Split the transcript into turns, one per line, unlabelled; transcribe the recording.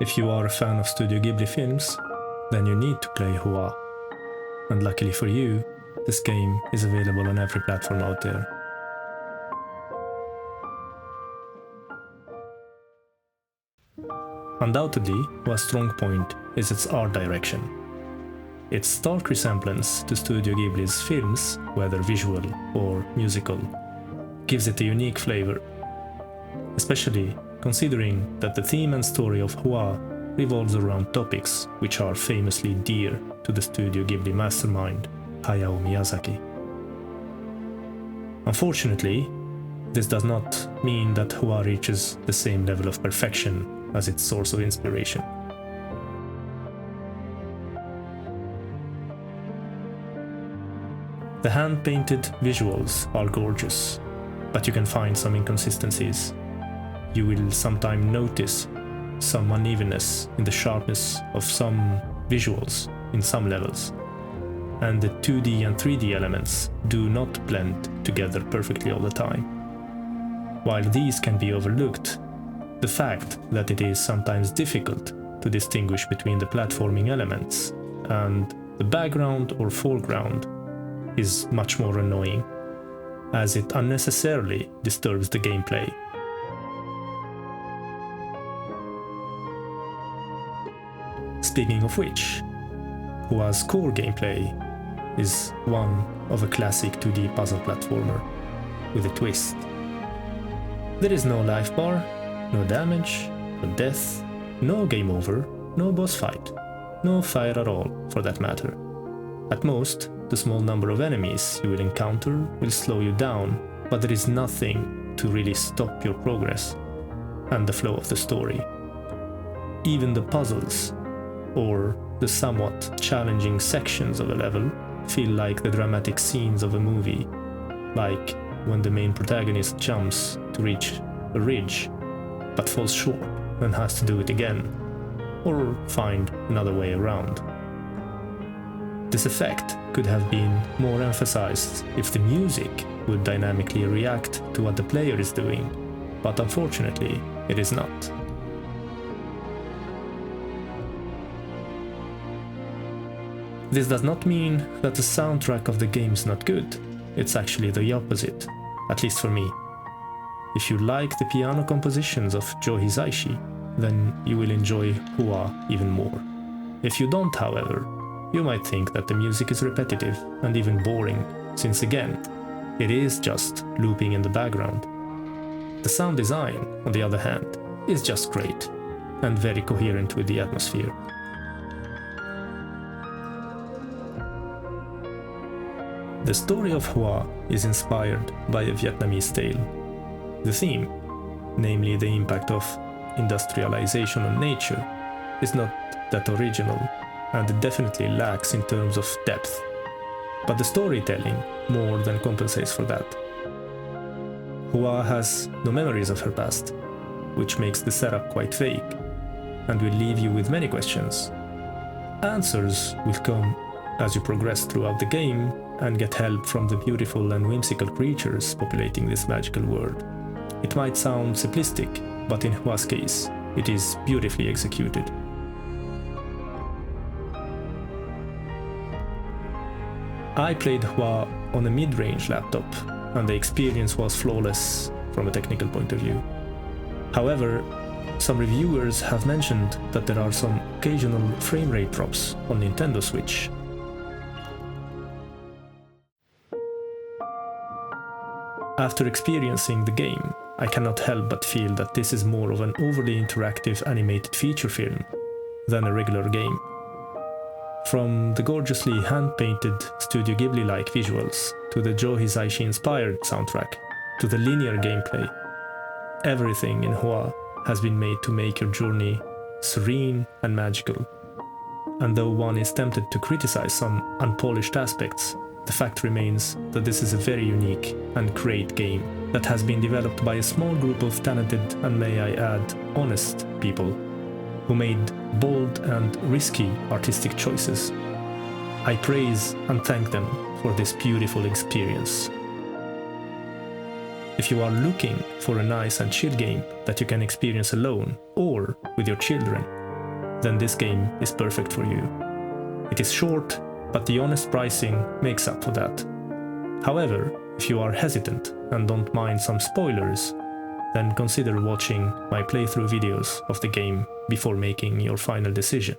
If you are a fan of Studio Ghibli films, then you need to play Hua. And luckily for you, this game is available on every platform out there. Undoubtedly, Hua's strong point is its art direction. Its stark resemblance to Studio Ghibli's films, whether visual or musical, gives it a unique flavor, especially considering that the theme and story of Hua revolves around topics which are famously dear to the Studio Ghibli mastermind, Hayao Miyazaki. Unfortunately, this does not mean that Hua reaches the same level of perfection as its source of inspiration. The hand-painted visuals are gorgeous, but you can find some inconsistencies. You will sometimes notice some unevenness in the sharpness of some visuals in some levels, and the 2D and 3D elements do not blend together perfectly all the time. While these can be overlooked, the fact that it is sometimes difficult to distinguish between the platforming elements and the background or foreground is much more annoying, as it unnecessarily disturbs the gameplay. Speaking of which, Hua's core gameplay is one of a classic 2D puzzle platformer with a twist. There is no life bar, no damage, no death, no game over, no boss fight, no fire at all for that matter. At most, the small number of enemies you will encounter will slow you down, but there is nothing to really stop your progress and the flow of the story. Even the puzzles, or the somewhat challenging sections of a level, feel like the dramatic scenes of a movie, like when the main protagonist jumps to reach a ridge, but falls short and has to do it again, or find another way around. This effect could have been more emphasized if the music would dynamically react to what the player is doing, but unfortunately, it is not. This does not mean that the soundtrack of the game is not good. It's actually the opposite, at least for me. If you like the piano compositions of Joe Hisaishi, then you will enjoy Hua even more. If you don't, however, you might think that the music is repetitive and even boring, since again, it is just looping in the background. The sound design, on the other hand, is just great and very coherent with the atmosphere. The story of Hua is inspired by a Vietnamese tale. The theme, namely the impact of industrialization on nature, is not that original, and it definitely lacks in terms of depth. But the storytelling more than compensates for that. Hua has no memories of her past, which makes the setup quite vague, and will leave you with many questions. Answers will come as you progress throughout the game and get help from the beautiful and whimsical creatures populating this magical world. It might sound simplistic, but in Hua's case, it is beautifully executed. I played Hua on a mid-range laptop, and the experience was flawless from a technical point of view. However, some reviewers have mentioned that there are some occasional frame rate drops on Nintendo Switch. After experiencing the game, I cannot help but feel that this is more of an overly interactive animated feature film than a regular game. From the gorgeously hand-painted Studio Ghibli-like visuals, to the Joe Hisaishi-inspired soundtrack, to the linear gameplay, everything in Hua has been made to make your journey serene and magical. And though one is tempted to criticize some unpolished aspects, the fact remains that this is a very unique and great game that has been developed by a small group of talented and, may I add, honest people who made bold and risky artistic choices. I praise and thank them for this beautiful experience. If you are looking for a nice and chill game that you can experience alone or with your children, then this game is perfect for you. It is short, but the honest pricing makes up for that. However, if you are hesitant and don't mind some spoilers, then consider watching my playthrough videos of the game before making your final decision.